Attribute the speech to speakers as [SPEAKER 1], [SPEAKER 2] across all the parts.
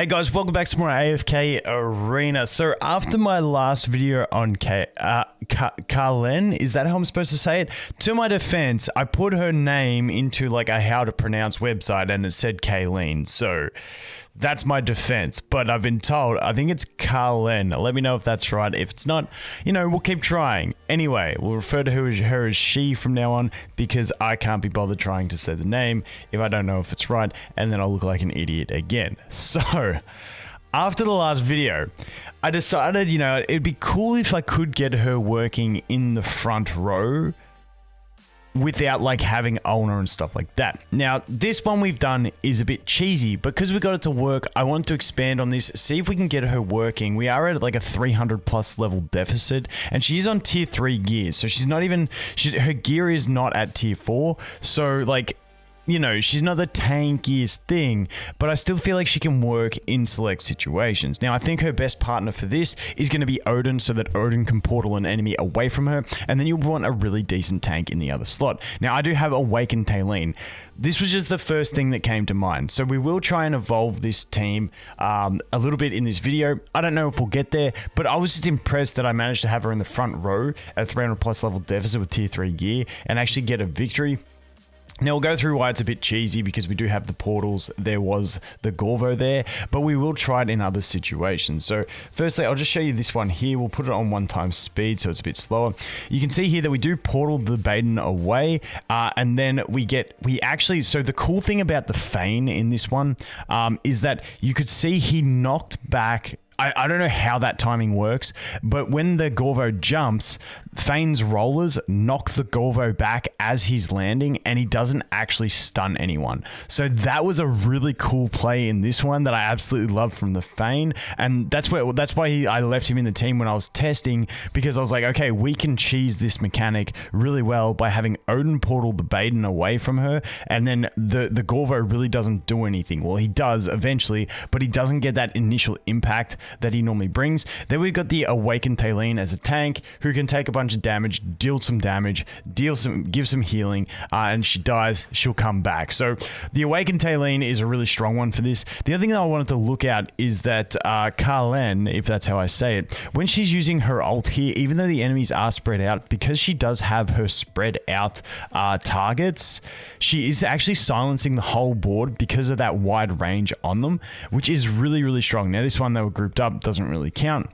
[SPEAKER 1] Hey guys, welcome back to more AFK Arena. So after my last video on Carlin, is that how I'm supposed to say it? To my defense, I put her name into like a how to pronounce website and it said Kalene. So that's my defense. But I've been told, I think it's Carlin. Let me know if that's right. If it's not, you know, we'll keep trying. Anyway, we'll refer to her as she from now on because I can't be bothered trying to say the name if I don't know if it's right, and then I'll look like an idiot again. So after the last video, I decided, you know, it'd be cool if I could get her working in the front row without like having owner and stuff like that. Now, this one we've done is a bit cheesy. Because we got it to work, I want to expand on this, see if we can get her working. We are at like a 300 plus level deficit, and she is on tier 3 gear. So she's not even, her gear is not at tier 4. So like, you know, she's not the tankiest thing, but I still feel like she can work in select situations. Now, I think her best partner for this is going to be Oden, so that Oden can portal an enemy away from her, and then you'll want a really decent tank in the other slot. Now, I do have Awakened Kalene. This was just the first thing that came to mind, so we will try and evolve this team a little bit in this video. I don't know if we'll get there, but I was just impressed that I managed to have her in the front row at a 300 plus level deficit with tier 3 gear and actually get a victory. Now, we'll go through why it's a bit cheesy because we do have the portals. There was the Gorvo there, but we will try it in other situations. So firstly, I'll just show you this one here. We'll put it on 1x speed so it's a bit slower. You can see here that we do portal the Baden away, and then so the cool thing about the Feign in this one is that you could see he knocked back. I don't know how that timing works, but when the Gorvo jumps, Feign's rollers knock the Gorvo back as he's landing, and he doesn't actually stun anyone. So that was a really cool play in this one that I absolutely loved from the Feign, and that's why I left him in the team when I was testing, because I was like, okay, we can cheese this mechanic really well by having Oden portal the Baden away from her, and then the Gorvo really doesn't do anything. Well, he does eventually, but he doesn't get that initial impact that he normally brings. Then we've got the Awakened Kalene as a tank who can take a bunch of damage, deal some damage, give some healing, and she dies, she'll come back. So the Awakened Kalene is a really strong one for this. The other thing that I wanted to look at is that Carlin, if that's how I say it, when she's using her ult here, even though the enemies are spread out, because she does have her spread out targets, she is actually silencing the whole board because of that wide range on them, which is really, really strong. Now, this one they were grouped up doesn't really count,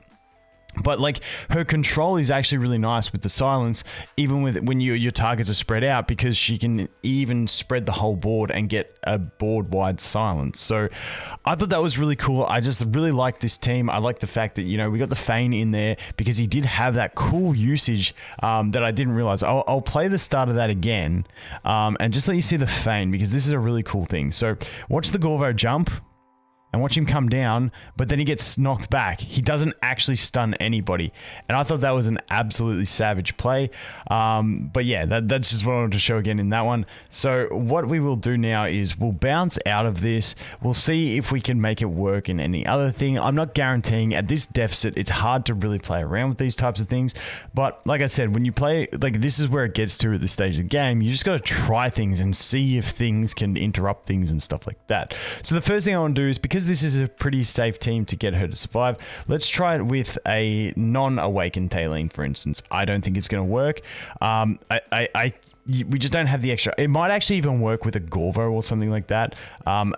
[SPEAKER 1] but like her control is actually really nice with the silence, even with when your targets are spread out, because she can even spread the whole board and get a board wide silence. So I thought that was really cool. I just really like this team. I like the fact that, you know, we got the Feign in there because he did have that cool usage that I didn't realize. I'll play the start of that again and just let you see the Feign, because this is a really cool thing. So watch the Gorvo jump and watch him come down, but then he gets knocked back. He doesn't actually stun anybody. And I thought that was an absolutely savage play. But yeah, that's just what I wanted to show again in that one. So what we will do now is we'll bounce out of this. We'll see if we can make it work in any other thing. I'm not guaranteeing at this deficit, it's hard to really play around with these types of things. But like I said, when you play, like this is where it gets to at this stage of the game. You just got to try things and see if things can interrupt things and stuff like that. So the first thing I want to do is, because this is a pretty safe team to get her to survive, let's try it with a non-Awakened Kalene, for instance. I don't think it's going to work. We just don't have the extra. It might actually even work with a Gorvo or something like that.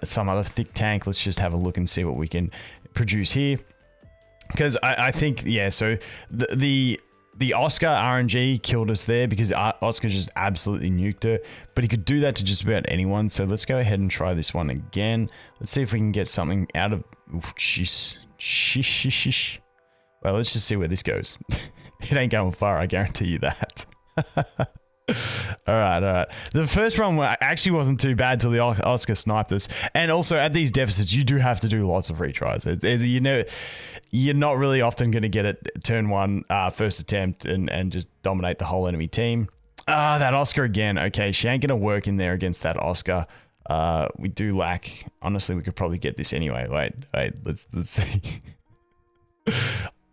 [SPEAKER 1] Some other thick tank. Let's just have a look and see what we can produce here. Because I think, yeah, so the Oscar RNG killed us there because Oscar just absolutely nuked her, but he could do that to just about anyone. So let's go ahead and try this one again. Let's see if we can get something out of... Jeez. Well, let's just see where this goes. It ain't going far, I guarantee you that. All right. The first run actually wasn't too bad till the Oscar sniped us. And also at these deficits, you do have to do lots of retries. You know, you're not really often going to get it turn one, first attempt and just dominate the whole enemy team. That Oscar again. Okay, she ain't going to work in there against that Oscar. We do lack. Honestly, we could probably get this anyway. Wait. Let's see.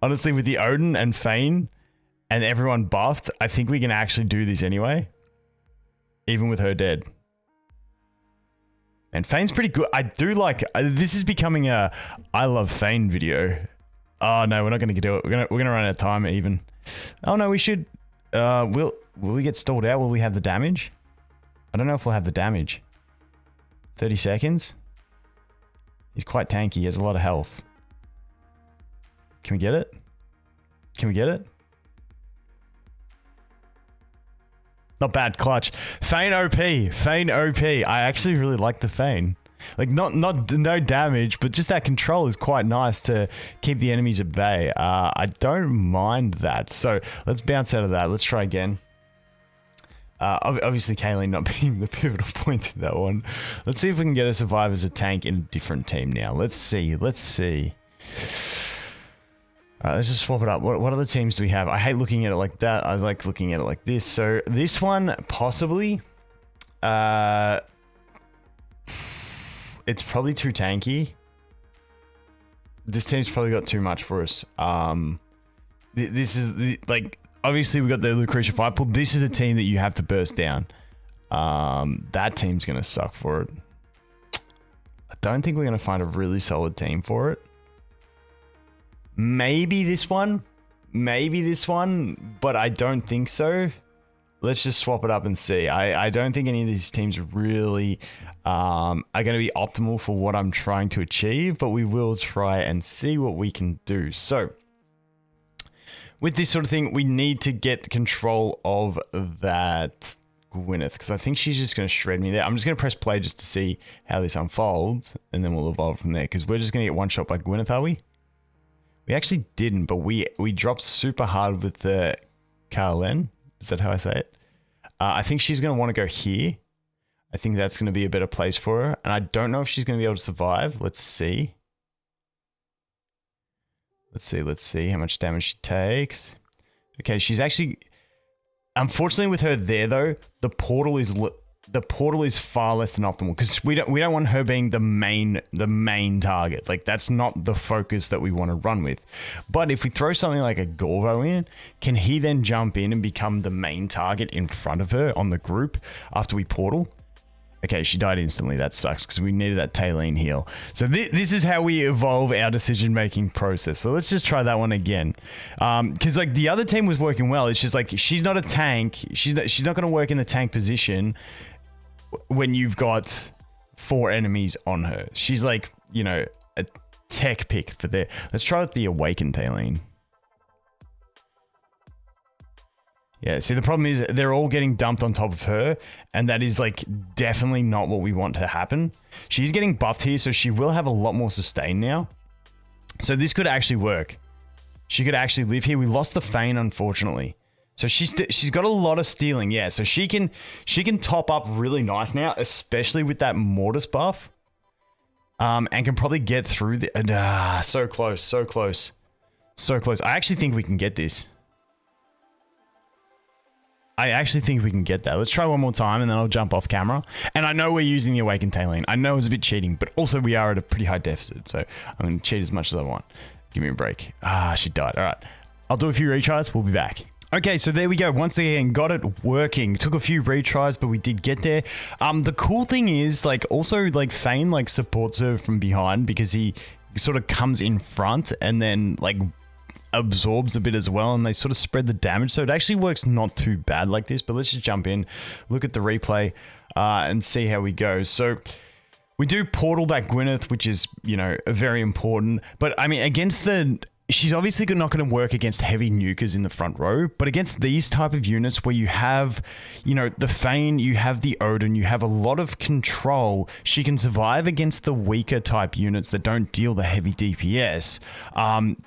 [SPEAKER 1] Honestly, with the Oden and Feign and everyone buffed, I think we can actually do this anyway, even with her dead. And Fane's pretty good. I do like, this is becoming a I love Fane video. Oh no, we're not going to do it. We're gonna run out of time even. Oh no, we should, will we get stalled out? Will we have the damage? I don't know if we'll have the damage. 30 seconds. He's quite tanky. He has a lot of health. Can we get it? Can we get it? Not bad, clutch. Fane OP. Fane OP. I actually really like the Fane. Like, no damage, but just that control is quite nice to keep the enemies at bay. I don't mind that. So let's bounce out of that. Let's try again. Obviously, Kalene not being the pivotal point in that one. Let's see if we can get a survive as a tank in a different team now. Let's see. Let's see. All right, let's just swap it up. What other teams do we have? I hate looking at it like that. I like looking at it like this. So this one, possibly. It's probably too tanky. This team's probably got too much for us. This is like, obviously we got the Lucretia Fire Pool. This is a team that you have to burst down. That team's gonna suck for it. I don't think we're gonna find a really solid team for it. Maybe this one, but I don't think so. Let's just swap it up and see. I don't think any of these teams really are going to be optimal for what I'm trying to achieve, but we will try and see what we can do. So with this sort of thing, we need to get control of that Gwyneth, because I think she's just going to shred me there. I'm just going to press play just to see how this unfolds, and then we'll evolve from there, because we're just going to get one shot by Gwyneth, are we? We actually didn't, but we dropped super hard with the Carlin. Is that how I say it? I think she's going to want to go here. I think that's going to be a better place for her. And I don't know if she's going to be able to survive. Let's see. Let's see how much damage she takes. Okay, she's actually... Unfortunately with her there though, the portal is far less than optimal, because we don't want her being the main target. Like, that's not the focus that we want to run with. But if we throw something like a Gorvo in, can he then jump in and become the main target in front of her on the group after we portal? Okay, she died instantly. That sucks, because we needed that Kalene heal. So this is how we evolve our decision-making process. So let's just try that one again. Because like the other team was working well. It's just like, she's not a tank. She's not going to work in the tank position when you've got 4 enemies on her. She's like, you know, a tech pick for there. Let's try with the Awakened Kalene. Yeah, see, the problem is they're all getting dumped on top of her, and that is like definitely not what we want to happen. She's getting buffed here, so she will have a lot more sustain now. So this could actually work. She could actually live here. We lost the Fane, unfortunately. So she's got a lot of stealing, yeah. So she can top up really nice now, especially with that Mortis buff, and can probably get through the. So close, so close, so close. I actually think we can get this. I actually think we can get that. Let's try one more time, and then I'll jump off camera. And I know we're using the Awakened Kalene. I know it's a bit cheating, but also we are at a pretty high deficit, so I'm going to cheat as much as I want. Give me a break. She died. All right. I'll do a few retries. We'll be back. Okay, so there we go. Once again, got it working. Took a few retries, but we did get there. The cool thing is, like, also, like, Fane, like, supports her from behind, because he sort of comes in front and then, like, absorbs a bit as well, and they sort of spread the damage. So it actually works not too bad like this, but let's just jump in, look at the replay, and see how we go. So we do portal that Gwyneth, which is, you know, very important. But I mean, against the... She's obviously not going to work against heavy nukers in the front row, but against these type of units where you have, you know, the Fane, you have the Oden, you have a lot of control, she can survive against the weaker type units that don't deal the heavy DPS,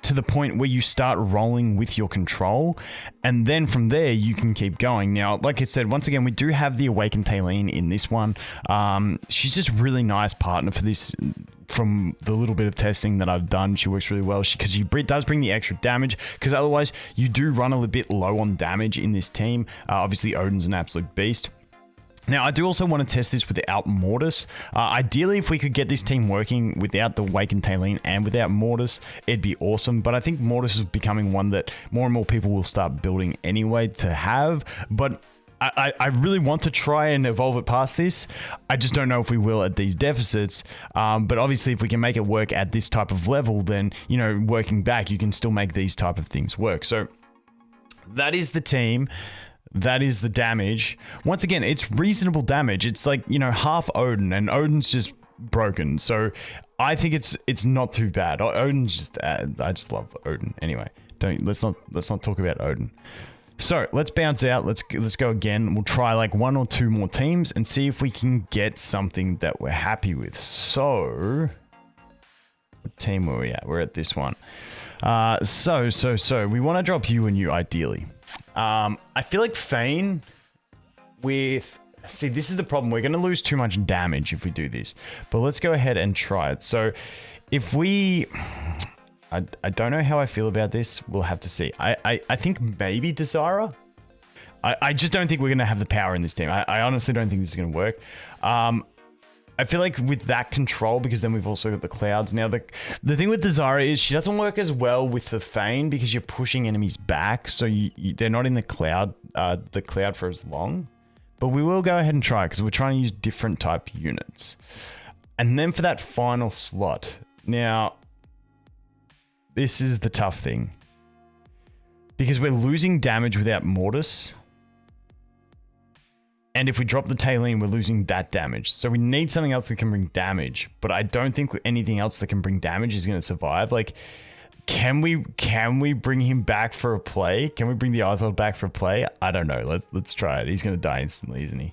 [SPEAKER 1] to the point where you start rolling with your control, and then from there you can keep going. Now, like I said, once again, we do have the Awakened Kalene in this one. She's just really nice partner for this. From the little bit of testing that I've done, she works really well, because she does bring the extra damage, because otherwise you do run a little bit low on damage in this team. Obviously Odin's an absolute beast. Now, I do also want to test this without Mortis. Ideally, if we could get this team working without the Awakened Kalene and without Mortis, it'd be awesome. But I think Mortis is becoming one that more and more people will start building anyway to have. But I really want to try and evolve it past this. I just don't know if we will at these deficits. But obviously, if we can make it work at this type of level, then, you know, working back, you can still make these type of things work. So that is the team. That is the damage. Once again, it's reasonable damage. It's like, you know, half Oden, and Oden's just broken. So I think it's not too bad. Oden's just I just love Oden. Anyway, let's not talk about Oden. So let's bounce out. Let's go again. We'll try like 1 or 2 more teams and see if we can get something that we're happy with. So what team were we at? We're at this one. So we want to drop you and you ideally. I feel like Fane with... See, this is the problem. We're going to lose too much damage if we do this. But let's go ahead and try it. So if we... I don't know how I feel about this. We'll have to see. I think maybe Desira. I just don't think we're going to have the power in this team. I honestly don't think this is going to work. I feel like with that control, because then we've also got the clouds. Now, the thing with Desira is she doesn't work as well with the Fane because you're pushing enemies back. So they're not in the cloud for as long. But we will go ahead and try because we're trying to use different type units. And then for that final slot. Now, this is the tough thing. Because we're losing damage without Mortis. And if we drop the Kalene, we're losing that damage. So we need something else that can bring damage. But I don't think anything else that can bring damage is going to survive. Like, can we bring him back for a play? Can we bring the Aioli back for a play? I don't know. Let's try it. He's going to die instantly, isn't he?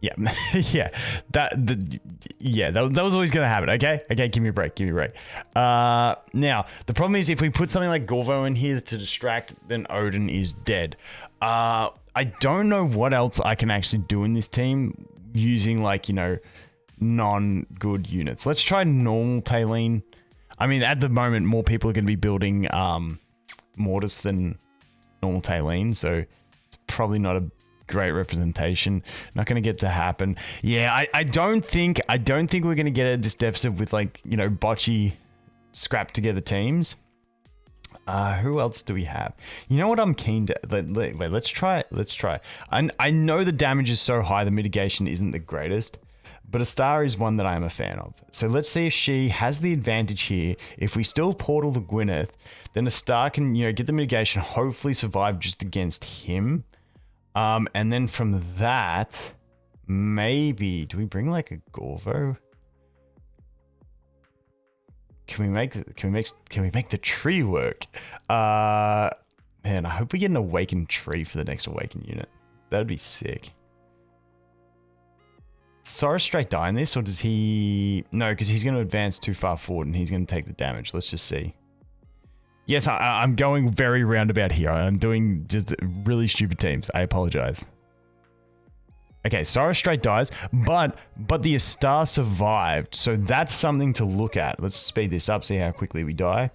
[SPEAKER 1] Yeah. Yeah. That was always going to happen. Okay? Okay, give me a break. Give me a break. Now, the problem is if we put something like Gorvo in here to distract, then Oden is dead. I don't know what else I can actually do in this team using, like, you know, non-good units. Let's try normal Kalene. I mean, at the moment, more people are going to be building Mortis than normal Kalene, so it's probably not a great representation. Not going to get to happen. Yeah, I don't think we're going to get this deficit with, like, you know, botchy scrap together teams. Who else do we have? You know what I'm keen to... Wait, let's try it. Let's try. I know the damage is so high, the mitigation isn't the greatest, but a star is one that I am a fan of. So let's see if she has the advantage here. If we still portal the Gwyneth, then a star can, you know, get the mitigation, hopefully survive just against him. And then from that, maybe... Do we bring, like, a Gorvo? Can we make the tree work? Man, I hope we get an awakened tree for the next awakened unit. That'd be sick. Soros straight die in this, or does he... No, because he's going to advance too far forward and he's going to take the damage. Let's just see. Yes, I'm going very roundabout here. I'm doing just really stupid teams. I apologize. Okay, Soros straight dies, but the Astar survived, so that's something to look at. Let's speed this up, see how quickly we die.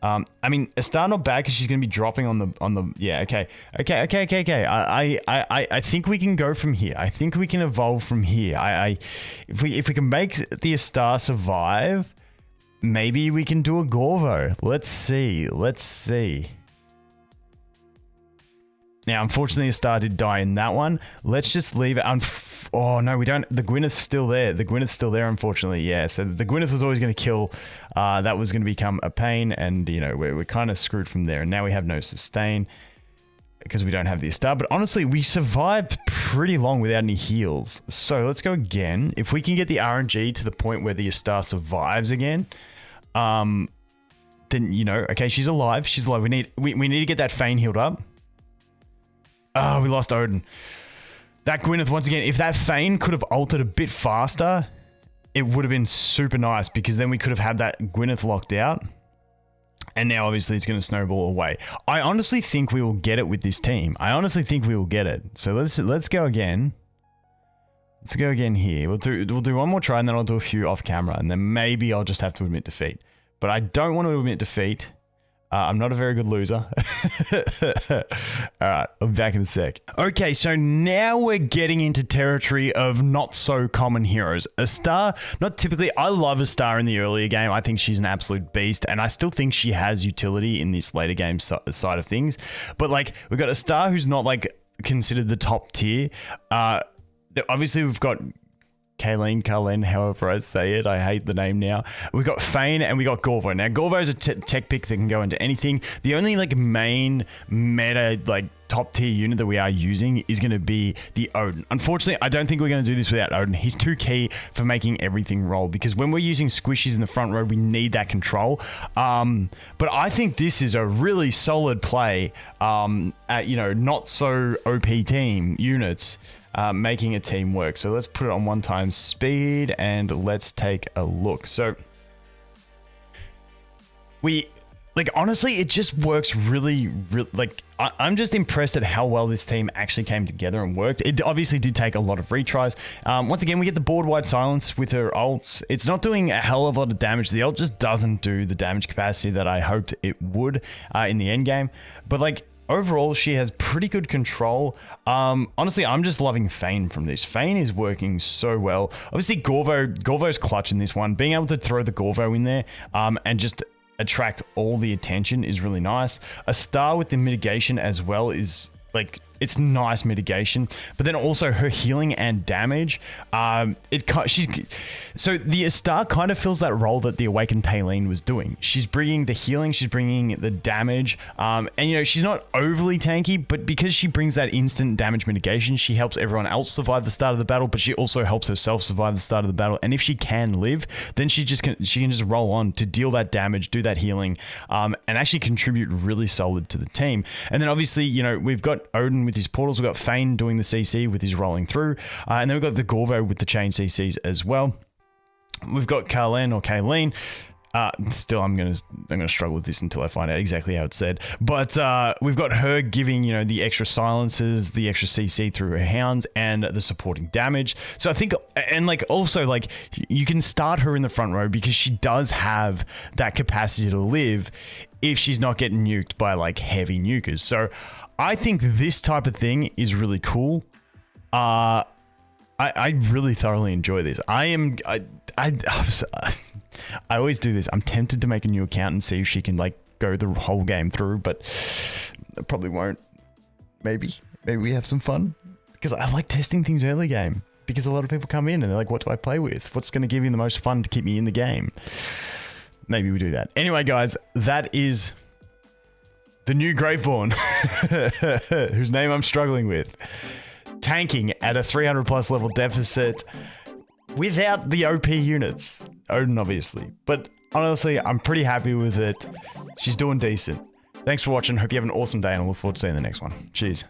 [SPEAKER 1] I mean, Astar not bad because she's gonna be dropping on the. Yeah, okay. I think we can go from here. I think we can evolve from here. If we can make the Astar survive, maybe we can do a Gorvo. Let's see. Let's see. Now, unfortunately, a star did die in that one. Let's just leave it. Oh, no, we don't. The Gwyneth's still there. The Gwyneth's still there, unfortunely. Yeah, so the Gwyneth was always going to kill. That was going to become a pain. And, you know, we're kind of screwed from there. And now we have no sustain because we don't have the star. But honestly, we survived pretty long without any heals. So let's go again. If we can get the RNG to the point where the star survives again, then, you know, okay, she's alive. She's alive. We need to get that Fane healed up. Oh, we lost Oden. That Gwyneth, once again, if that Fane could have altered a bit faster, it would have been super nice because then we could have had that Gwyneth locked out. And now, obviously, it's going to snowball away. I honestly think we will get it with this team. I honestly think we will get it. So let's go again. Let's go again here. We'll do one more try and then I'll do a few off camera. And then maybe I'll just have to admit defeat. But I don't want to admit defeat. I'm not a very good loser. All right, I'll be back in a sec. Okay, so now we're getting into territory of not so common heroes. A star, not typically, I love a star in the earlier game. I think she's an absolute beast, and I still think she has utility in this later game side of things. But like, we've got a star who's not like considered the top tier. Obviously, we've got Kalene, however I say it. I hate the name now. We got Fane and we got Gorvo. Now, Gorvo is a tech pick that can go into anything. The only like main meta like top tier unit that we are using is going to be the Oden. Unfortunately, I don't think we're going to do this without Oden. He's too key for making everything roll, because when we're using squishies in the front row, we need that control. But I think this is a really solid play at, you know, not so OP team units. Making a team work. So let's put it on 1x speed and let's take a look. So honestly, it just works really like, I'm just impressed at how well this team actually came together and worked. It obviously did take a lot of retries. Once again, we get the board wide silence with her ults. It's not doing a hell of a lot of damage. The ult just doesn't do the damage capacity that I hoped it would in the end game. But like, overall, she has pretty good control. Honestly, I'm just loving Fane from this. Fane is working so well. Obviously, Gorvo's clutch in this one. Being able to throw the Gorvo in there and just attract all the attention is really nice. A star with the mitigation as well is like, it's nice mitigation, but then also her healing and damage. So the star kind of fills that role that the Awakened Kalene was doing. She's bringing the healing, she's bringing the damage, and you know, she's not overly tanky, but because she brings that instant damage mitigation, she helps everyone else survive the start of the battle, but she also helps herself survive the start of the battle. And if she can live, then she can just roll on to deal that damage, do that healing, and actually contribute really solid to the team. And then obviously, you know, we've got Oden with his portals, we've got Fane doing the CC with his rolling through, and then we've got the Gorvo with the chain CCs as well. We've got Carlin or Kalene. Still, I'm gonna struggle with this until I find out exactly how it's said. But we've got her giving, you know, the extra silences, the extra CC through her hounds, and the supporting damage. So I think, and like also like, you can start her in the front row because she does have that capacity to live if she's not getting nuked by like heavy nukers. So I think this type of thing is really cool. I really thoroughly enjoy this. I always do this. I'm tempted to make a new account and see if she can like go the whole game through, but I probably won't. Maybe we have some fun, because I like testing things early game, because a lot of people come in and they're like, what do I play with? What's going to give you the most fun to keep me in the game? Maybe we do that. Anyway, guys, that is the new Graveborn, whose name I'm struggling with. Tanking at a 300 plus level deficit without the OP units. Oden, obviously. But honestly, I'm pretty happy with it. She's doing decent. Thanks for watching. Hope you have an awesome day, and I look forward to seeing you in the next one. Cheers.